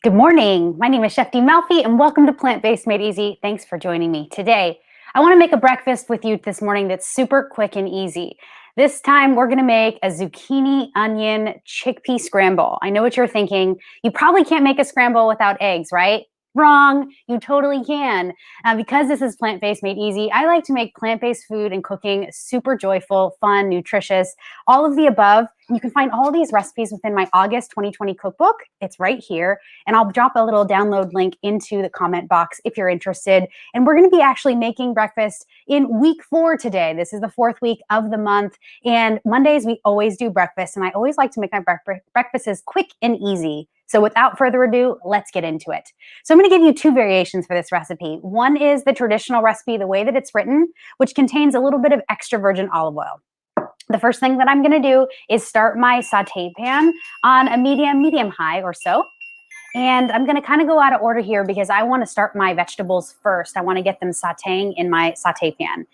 Good morning. My name is Chef D Malfi, and welcome to Plant-Based Made Easy. Thanks for joining me today. I want to make a breakfast with you this morning that's super quick and easy. This time, we're going to make a zucchini onion chickpea scramble. I know what you're thinking. You probably can't make a scramble without eggs, right? Wrong. You totally can. Because this is Plant-Based Made Easy, I like to make plant-based food and cooking super joyful, fun, nutritious, all of the above. You can find all these recipes within my August 2020 cookbook. It's right here. And I'll drop a little download link into the comment box if you're interested. And we're going to be actually making breakfast in week 4 today. This is the 4th week of the month. And Mondays, we always do breakfast. And I always like to make my breakfasts quick and easy. So without further ado, let's get into it. So I'm going to give you 2 variations for this recipe. One is the traditional recipe, the way that it's written, which contains a little bit of extra virgin olive oil. The first thing that I'm going to do is start my saute pan on a medium high or so. And I'm going to kind of go out of order here because I want to start my vegetables first. I want to get them sauteing in my saute pan.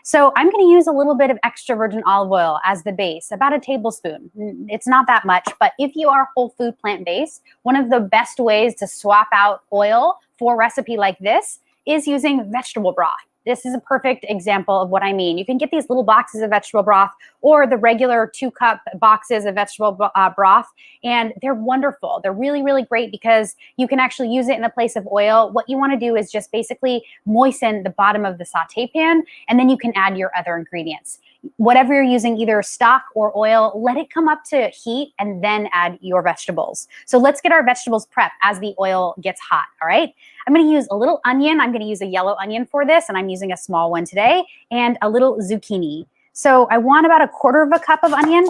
So I'm going to use a little bit of extra virgin olive oil as the base, about a tablespoon. It's not that much, but if you are whole food plant-based, one of the best ways to swap out oil for a recipe like this is using vegetable broth. This is a perfect example of what I mean. You can get these little boxes of vegetable broth or the regular 2-cup boxes of vegetable broth, and they're wonderful. They're really, really great because you can actually use it in the place of oil. What you want to do is just basically moisten the bottom of the saute pan, and then you can add your other ingredients. Whatever you're using, either stock or oil, let it come up to heat and then add your vegetables. So let's get our vegetables prepped as the oil gets hot, all right? I'm going to use a little onion. I'm going to use a yellow onion for this, and I'm using a small one today, and a little zucchini. So I want about 1/4 cup of onion.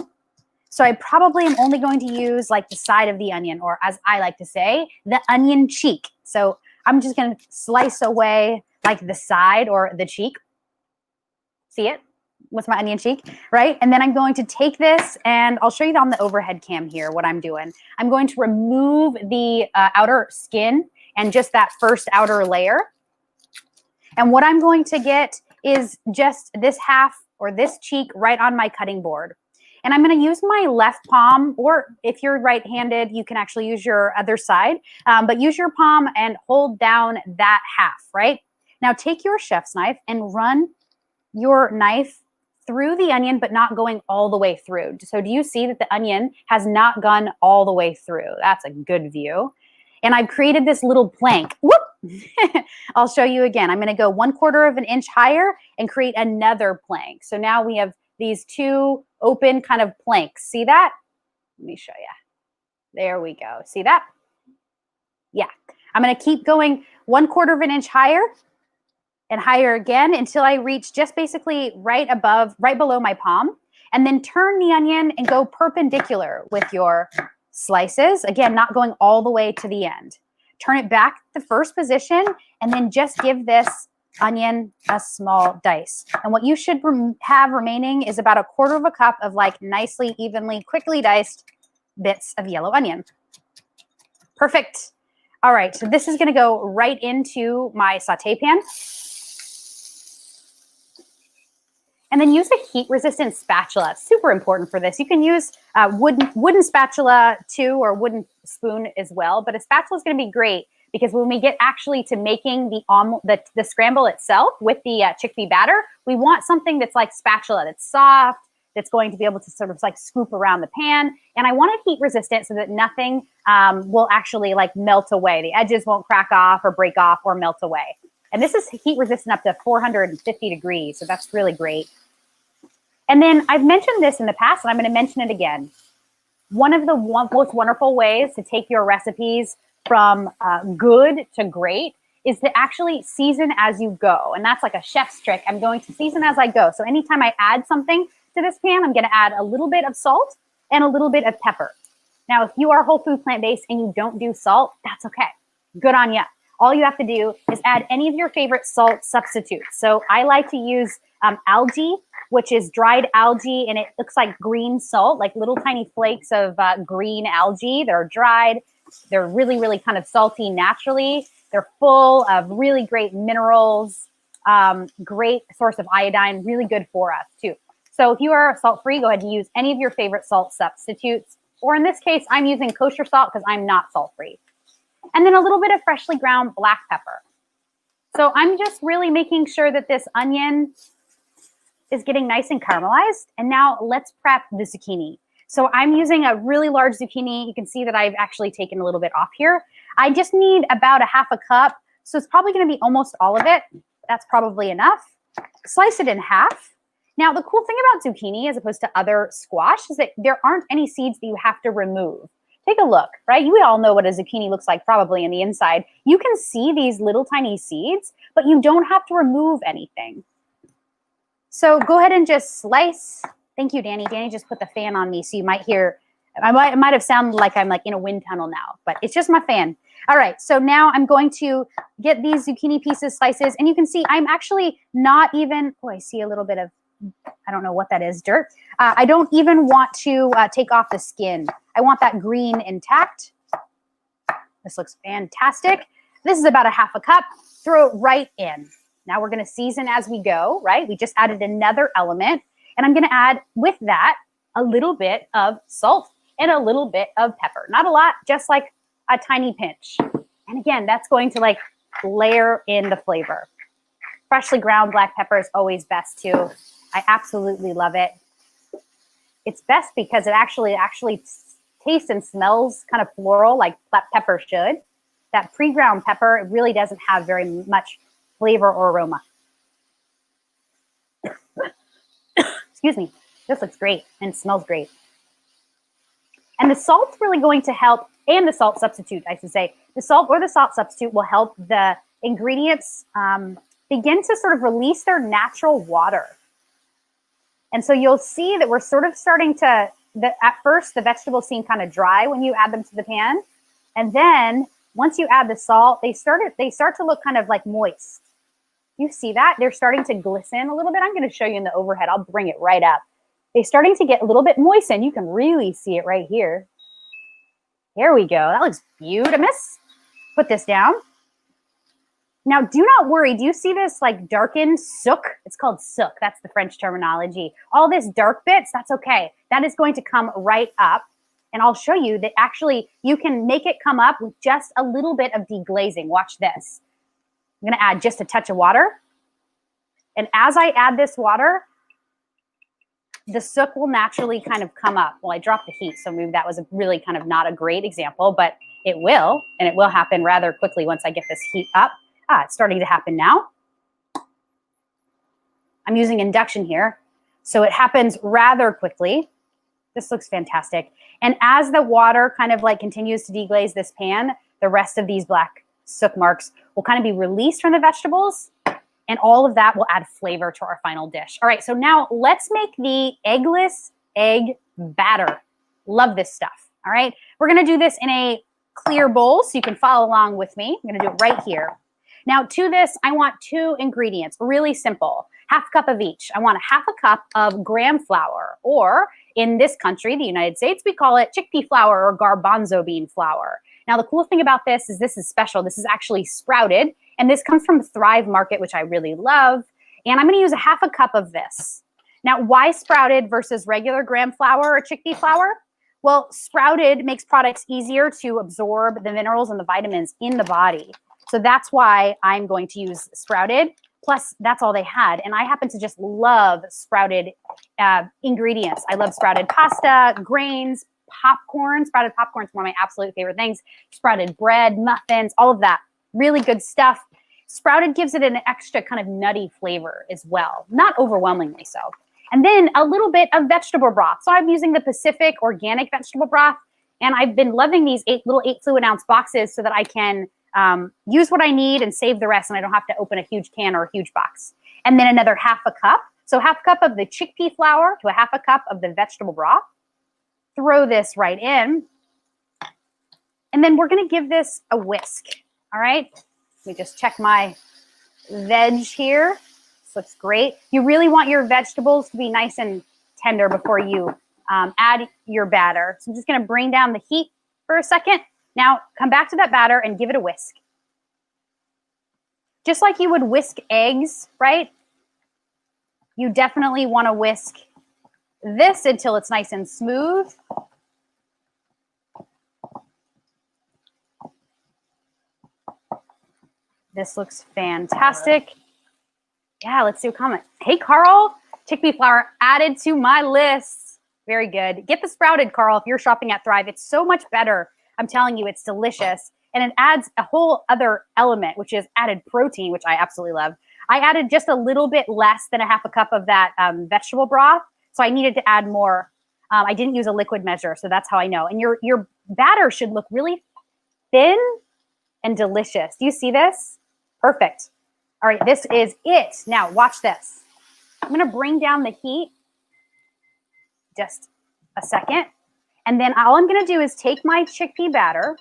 So I probably am only going to use like the side of the onion, or as I like to say, the onion cheek. So I'm just going to slice away like the side or the cheek. See it? With my onion cheek, right? And then I'm going to take this, and I'll show you on the overhead cam here what I'm doing. I'm going to remove the outer skin and just that first outer layer. And what I'm going to get is just this half or this cheek right on my cutting board. And I'm going to use my left palm, or if you're right-handed, you can actually use your other side, but use your palm and hold down that half, right? Now take your chef's knife and run your knife through the onion, but not going all the way through. So do you see that the onion has not gone all the way through? That's a good view. And I've created this little plank. Whoop! I'll show you again. I'm going to go 1/4 inch higher and create another plank. So now we have these 2 open kind of planks. See that? Let me show you. There we go. See that? Yeah. I'm going to keep going 1/4 inch higher and higher again until I reach just basically right below my palm, and then turn the onion and go perpendicular with your slices. Again, not going all the way to the end. Turn it back to the first position, and then just give this onion a small dice. And what you should have remaining is about 1/4 cup of like nicely, evenly, quickly diced bits of yellow onion. Perfect. All right, so this is going to go right into my saute pan. And then use a heat-resistant spatula. Super important for this. You can use wooden spatula too, or wooden spoon as well. But a spatula is going to be great because when we get actually to making the scramble itself with the chickpea batter, we want something that's like spatula, that's soft, that's going to be able to sort of like scoop around the pan. And I want it heat-resistant so that nothing will actually like melt away. The edges won't crack off or break off or melt away. And this is heat resistant up to 450 degrees. So that's really great. And then I've mentioned this in the past, and I'm going to mention it again. One of the most wonderful ways to take your recipes from good to great is to actually season as you go. And that's like a chef's trick. I'm going to season as I go. So anytime I add something to this pan, I'm going to add a little bit of salt and a little bit of pepper. Now, if you are whole food plant-based and you don't do salt, that's okay. Good on you. All you have to do is add any of your favorite salt substitutes. So I like to use algae, which is dried algae, and it looks like green salt, like little tiny flakes of green algae. They're dried. They're really, really kind of salty naturally. They're full of really great minerals, great source of iodine, really good for us too. So if you are salt-free, go ahead and use any of your favorite salt substitutes. Or in this case, I'm using kosher salt because I'm not salt-free. and then a little bit of freshly ground black pepper. So I'm just really making sure that this onion is getting nice and caramelized. And now let's prep the zucchini. So I'm using a really large zucchini. You can see that I've actually taken a little bit off here. I just need about a half a cup. So it's probably going to be almost all of it. That's probably enough. Slice it in half. Now, the cool thing about zucchini as opposed to other squash is that there aren't any seeds that you have to remove. Take a look, right? You all know what a zucchini looks like probably in the inside. You can see these little tiny seeds, but you don't have to remove anything. So go ahead and just slice. Thank you, Danny. Danny just put the fan on me, so you might hear, it might have sounded like I'm like in a wind tunnel now, but it's just my fan. All right, so now I'm going to get these zucchini pieces, slices, and you can see I'm actually not even, oh, I see a little bit of, I don't know what that is, dirt. I don't even want to take off the skin. I want that green intact. This looks fantastic. This is about a half a cup. Throw it right in. Now we're going to season as we go, right? We just added another element, and I'm going to add with that a little bit of salt and a little bit of pepper. Not a lot, just like a tiny pinch. And again, that's going to like layer in the flavor. Freshly ground black pepper is always best too. I absolutely love it. It's best because it actually tastes and smells kind of floral like black pepper should. That pre-ground pepper, it really doesn't have very much flavor or aroma. Excuse me. This looks great and smells great. And the salt's really going to help, and the salt substitute, I should say. The salt or the salt substitute will help the ingredients begin to sort of release their natural water. And so you'll see that we're sort of starting to, at first the vegetables seem kind of dry when you add them to the pan. And then once you add the salt, they start to look kind of like moist. You see that? They're starting to glisten a little bit. I'm going to show you in the overhead. I'll bring it right up. They're starting to get a little bit moistened. You can really see it right here. There we go. That looks beautiful. Put this down. Now, do not worry. Do you see this like darkened sook? It's called sook. That's the French terminology. All this dark bits, that's okay. That is going to come right up. And I'll show you that actually you can make it come up with just a little bit of deglazing. Watch this. I'm going to add just a touch of water. And as I add this water, the sook will naturally kind of come up. Well, I dropped the heat, so maybe that was a really kind of not a great example, but it will, and it will happen rather quickly once I get this heat up. It's starting to happen now. I'm using induction here, so it happens rather quickly. This looks fantastic. And as the water kind of like continues to deglaze this pan, the rest of these black sook marks will kind of be released from the vegetables, and all of that will add flavor to our final dish. All right, so now let's make the eggless egg batter. Love this stuff, all right? We're gonna do this in a clear bowl so you can follow along with me. I'm gonna do it right here. Now to this, I want 2 ingredients, really simple. Half a cup of each. I want a half a cup of graham flour, or in this country, the United States, we call it chickpea flour or garbanzo bean flour. Now the cool thing about this is special. This is actually sprouted, and this comes from Thrive Market, which I really love. And I'm gonna use a half a cup of this. Now, why sprouted versus regular graham flour or chickpea flour? Well, sprouted makes products easier to absorb the minerals and the vitamins in the body. So that's why I'm going to use sprouted. Plus, that's all they had. And I happen to just love sprouted ingredients. I love sprouted pasta, grains, popcorn. Sprouted popcorn is one of my absolute favorite things. Sprouted bread, muffins, all of that. Really good stuff. Sprouted gives it an extra kind of nutty flavor as well. Not overwhelmingly so. And then a little bit of vegetable broth. So I'm using the Pacific organic vegetable broth. And I've been loving these little 8 fluid ounce boxes so that I can use what I need and save the rest, and I don't have to open a huge can or a huge box. And then another half a cup. So half a cup of the chickpea flour to a half a cup of the vegetable broth. Throw this right in. And then we're going to give this a whisk. All right. Let me just check my veg here. This looks great. You really want your vegetables to be nice and tender before you add your batter. So I'm just going to bring down the heat for a second. Now, come back to that batter and give it a whisk. Just like you would whisk eggs, right? You definitely want to whisk this until it's nice and smooth. This looks fantastic. Yeah, let's do a comment. Hey, Carl, chickpea flour added to my list. Very good. Get the sprouted, Carl, if you're shopping at Thrive. It's so much better. I'm telling you, it's delicious. And it adds a whole other element, which is added protein, which I absolutely love. I added just a little bit less than a half a cup of that vegetable broth. So I needed to add more. I didn't use a liquid measure, so that's how I know. And your batter should look really thin and delicious. Do you see this? Perfect. All right, this is it. Now watch this. I'm gonna bring down the heat just a second. And then all I'm gonna do is take my chickpea batter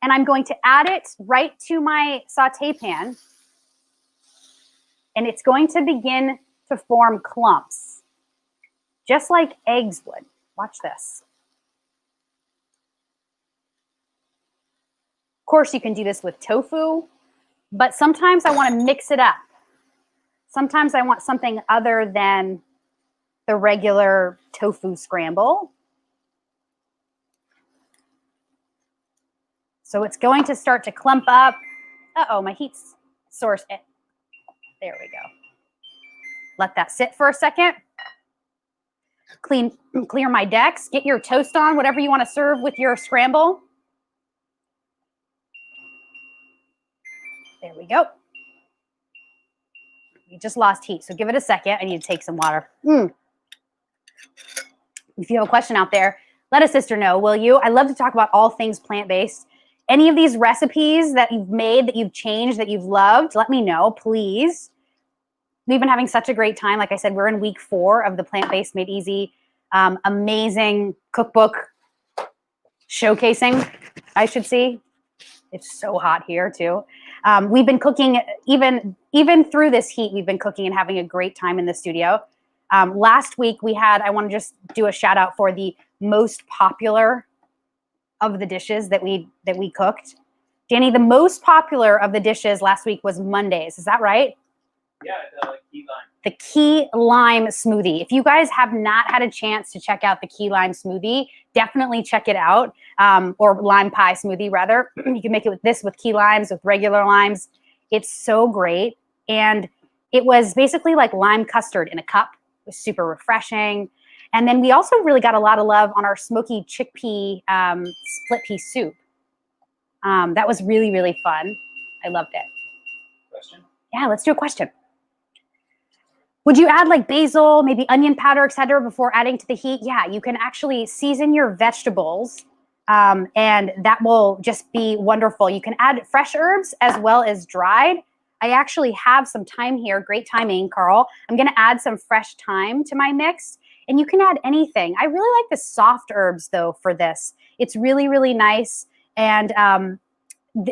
and I'm going to add it right to my saute pan. And it's going to begin to form clumps, just like eggs would. Watch this. Of course, you can do this with tofu, but sometimes I want to mix it up. Sometimes I want something other than the regular tofu scramble. So it's going to start to clump up. Uh-oh, my heat source. There we go. Let that sit for a second. Clear my decks. Get your toast on, whatever you want to serve with your scramble. There we go. You just lost heat, so give it a second. I need to take some water. If you have a question out there, let a sister know, will you? I love to talk about all things plant-based. Any of these recipes that you've made, that you've changed, that you've loved, let me know, please. We've been having such a great time. Like I said, we're in week 4 of the Plant-Based Made Easy amazing cookbook showcasing, I should see. It's so hot here too. We've been cooking, even through this heat, we've been cooking and having a great time in the studio. Last week we had, I want to just do a shout out for the most popular of the dishes that we cooked. Danny, the most popular of the dishes last week was Mondays. Is that right? Yeah, the key lime. The key lime smoothie. If you guys have not had a chance to check out the key lime smoothie, definitely check it out. Or lime pie smoothie, rather. You can make it with key limes, with regular limes. It's so great. And it was basically like lime custard in a cup. It was super refreshing. And then we also really got a lot of love on our smoky chickpea split pea soup. That was really, really fun. I loved it. Question? Yeah, let's do a question. Would you add like basil, maybe onion powder, etc., before adding to the heat? Yeah, you can actually season your vegetables, and that will just be wonderful. You can add fresh herbs as well as dried. I actually have some thyme here. Great timing, Carl. I'm going to add some fresh thyme to my mix, and you can add anything. I really like the soft herbs, though, for this. It's really, really nice, and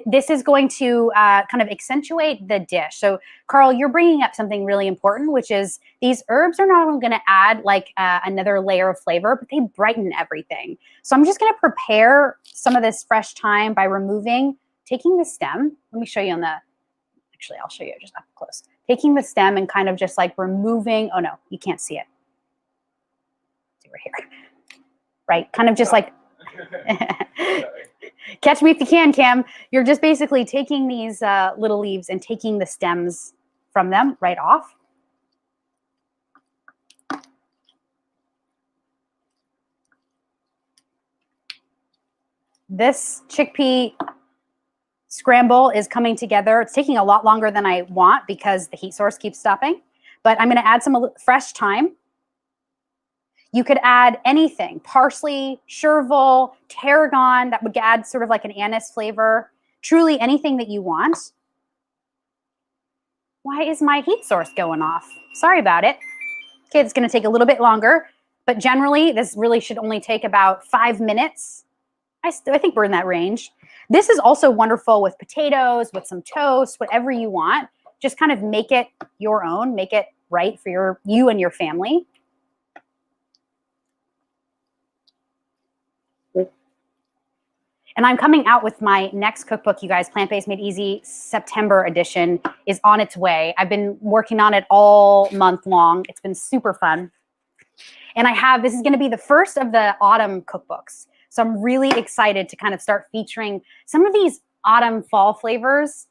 this is going to kind of accentuate the dish. So, Carl, you're bringing up something really important, which is these herbs are not only going to add like another layer of flavor, but they brighten everything. So I'm just going to prepare some of this fresh thyme by taking the stem. Let me show you on the, actually, I'll show you just up close. Taking the stem and kind of just like removing, oh no, you can't see it. See, we're here. Right, kind of just like, catch me if you can, Cam. You're just basically taking these little leaves and taking the stems from them right off. This chickpea scramble is coming together. It's taking a lot longer than I want because the heat source keeps stopping. But I'm going to add some fresh thyme. You could add anything, parsley, chervil, tarragon, that would add sort of like an anise flavor. Truly anything that you want. Why is my heat source going off? Sorry about it. Okay, it's going to take a little bit longer, but generally this really should only take about 5 minutes. I think we're in that range. This is also wonderful with potatoes, with some toast, whatever you want. Just kind of make it your own, make it right for you and your family. And I'm coming out with my next cookbook, you guys. Plant-Based Made Easy September edition is on its way. I've been working on it all month long. It's been super fun. And this is going to be the first of the autumn cookbooks. So I'm really excited to kind of start featuring some of these autumn fall flavors.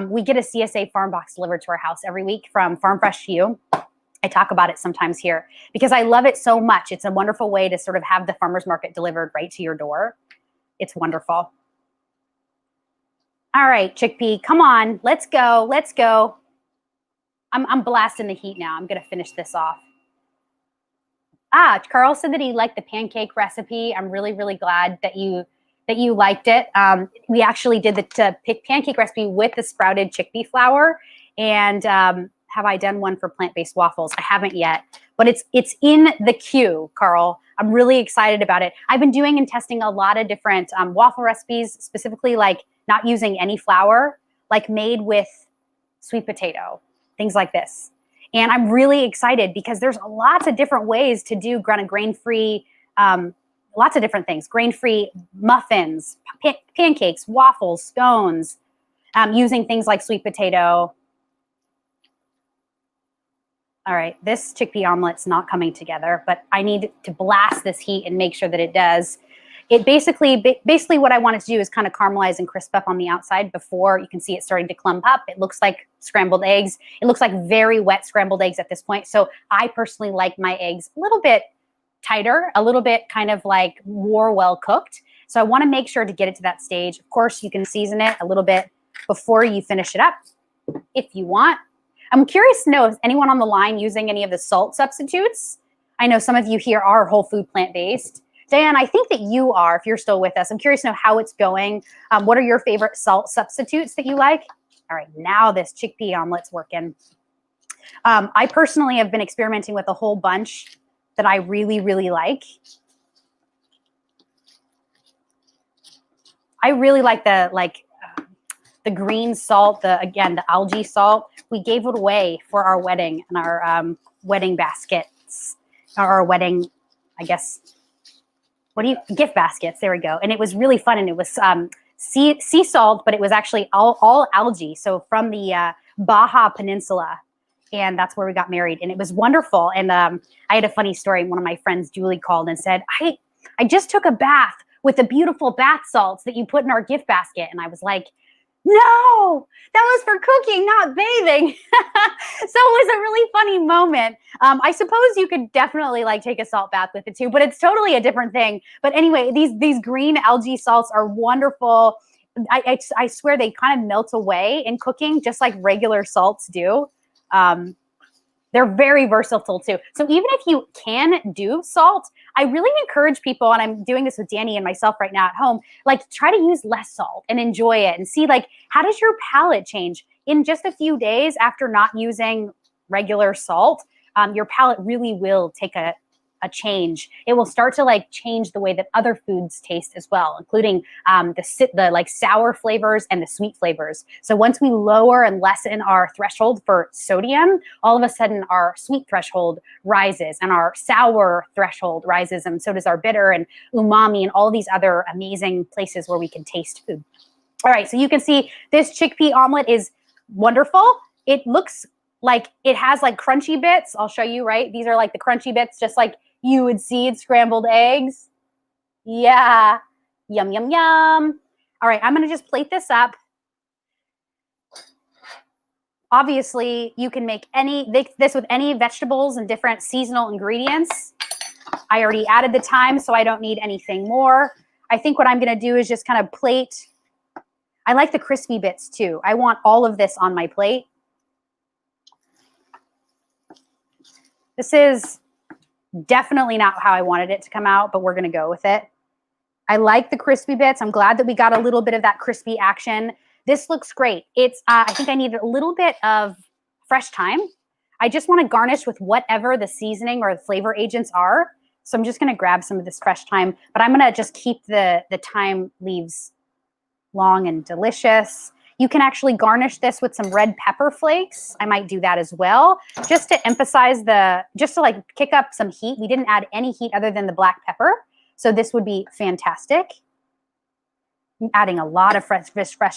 We get a CSA farm box delivered to our house every week from Farm Fresh to You. I talk about it sometimes here because I love it so much. It's a wonderful way to sort of have the farmer's market delivered right to your door. It's wonderful. All right, chickpea, come on, let's go, let's go. I'm blasting the heat now. I'm gonna finish this off. Carl said that he liked the pancake recipe. I'm really, really glad that you liked it. We actually did the pancake recipe with the sprouted chickpea flour. And have I done one for plant-based waffles? I haven't yet, but it's in the queue, Carl. I'm really excited about it. I've been doing and testing a lot of different waffle recipes, specifically like not using any flour, like made with sweet potato, things like this. And I'm really excited because there's lots of different ways to do grain-free, lots of different things, grain-free muffins, pancakes, waffles, scones, using things like sweet potato. All right, this chickpea omelet's not coming together, but I need to blast this heat and make sure that it does. It basically what I wanted to do is kind of caramelize and crisp up on the outside before you can see it starting to clump up. It looks like scrambled eggs. It looks like very wet scrambled eggs at this point. So I personally like my eggs a little bit tighter, a little bit kind of like more well cooked. So I want to make sure to get it to that stage. Of course, you can season it a little bit before you finish it up if you want. I'm curious to know if anyone on the line using any of the salt substitutes. I know some of you here are whole food plant-based. Diane, I think that you are, if you're still with us. I'm curious to know how it's going. What are your favorite salt substitutes that you like? All right, now this chickpea omelet's working. I personally have been experimenting with a whole bunch that I really, really like. I really like the green salt, the algae salt. We gave it away for our wedding and our wedding baskets, or our wedding, I guess, gift baskets. There we go. And it was really fun. And it was sea salt, but it was actually all algae. So from the Baja Peninsula. And that's where we got married. And it was wonderful. And I had a funny story. One of my friends, Julie, called and said, I just took a bath with the beautiful bath salts that you put in our gift basket. And I was like, no, that was for cooking, not bathing. So it was a really funny moment. I suppose you could definitely like take a salt bath with it too, but it's totally a different thing. But anyway, these green algae salts are wonderful. I swear they kind of melt away in cooking, just like regular salts do. They're very versatile too. So even if you can do salt, I really encourage people, and I'm doing this with Danny and myself right now at home, like try to use less salt and enjoy it and see like, how does your palate change in just a few days after not using regular salt? Your palate really will take a change. It will start to like change the way that other foods taste as well, including the like sour flavors and the sweet flavors. So once we lower and lessen our threshold for sodium, all of a sudden our sweet threshold rises and our sour threshold rises, and so does our bitter and umami and all these other amazing places where we can taste food. All right, so you can see this chickpea omelet is wonderful. It looks like it has like crunchy bits. I'll show you, right? These are like the crunchy bits, just like you would see in scrambled eggs. Yeah. Yum, yum, yum. All right, I'm going to just plate this up. Obviously, you can make this with any vegetables and different seasonal ingredients. I already added the thyme, so I don't need anything more. I think what I'm going to do is just kind of plate. I like the crispy bits too. I want all of this on my plate. This is definitely not how I wanted it to come out, but we're going to go with it. I like the crispy bits. I'm glad that we got a little bit of that crispy action. This looks great. It's, I think I need a little bit of fresh thyme. I just want to garnish with whatever the seasoning or the flavor agents are. So I'm just going to grab some of this fresh thyme, but I'm going to just keep the thyme leaves long and delicious. You can actually garnish this with some red pepper flakes. I might do that as well, just to emphasize just to like kick up some heat. We didn't add any heat other than the black pepper. So this would be fantastic. I'm adding a lot of fresh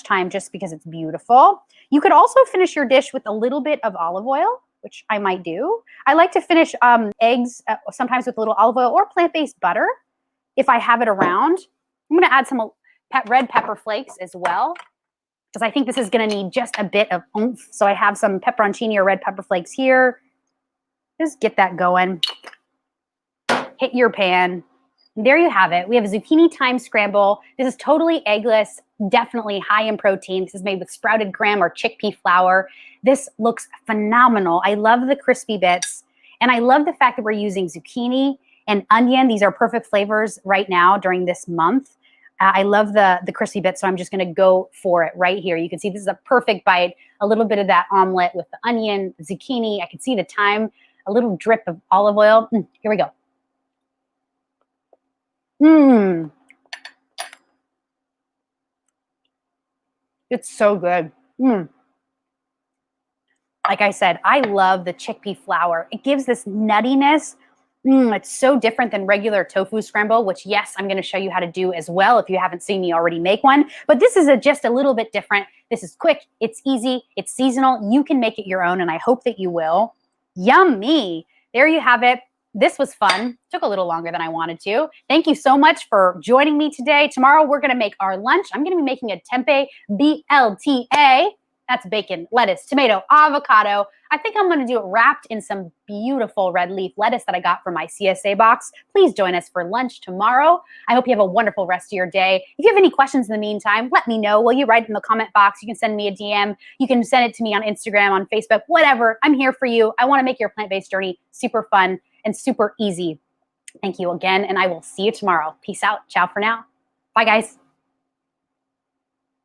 thyme just because it's beautiful. You could also finish your dish with a little bit of olive oil, which I might do. I like to finish eggs sometimes with a little olive oil or plant-based butter if I have it around. I'm going to add some red pepper flakes as well. because I think this is going to need just a bit of oomph. So I have some pepperoncini or red pepper flakes here. Just get that going. Hit your pan. And there you have it. We have a zucchini thyme scramble. This is totally eggless, definitely high in protein. This is made with sprouted gram or chickpea flour. This looks phenomenal. I love the crispy bits. And I love the fact that we're using zucchini and onion. These are perfect flavors right now during this month. I love the crispy bits, so I'm just gonna go for it right here. You can see this is a perfect bite. A little bit of that omelet with the onion, zucchini. I can see the thyme, a little drip of olive oil. Here we go. It's so good. Like I said, I love the chickpea flour. It gives this nuttiness. It's so different than regular tofu scramble, which yes, I'm gonna show you how to do as well if you haven't seen me already make one. But this is just a little bit different. This is quick, it's easy, it's seasonal. You can make it your own, and I hope that you will. Yummy. There you have it. This was fun. Took a little longer than I wanted to. Thank you so much for joining me today. Tomorrow, we're gonna make our lunch. I'm gonna be making a tempeh BLTA. That's bacon, lettuce, tomato, avocado. I think I'm gonna do it wrapped in some beautiful red leaf lettuce that I got from my CSA box. Please join us for lunch tomorrow. I hope you have a wonderful rest of your day. If you have any questions in the meantime, let me know. Will you write in the comment box? You can send me a DM. You can send it to me on Instagram, on Facebook, whatever. I'm here for you. I wanna make your plant-based journey super fun and super easy. Thank you again, and I will see you tomorrow. Peace out. Ciao for now. Bye, guys.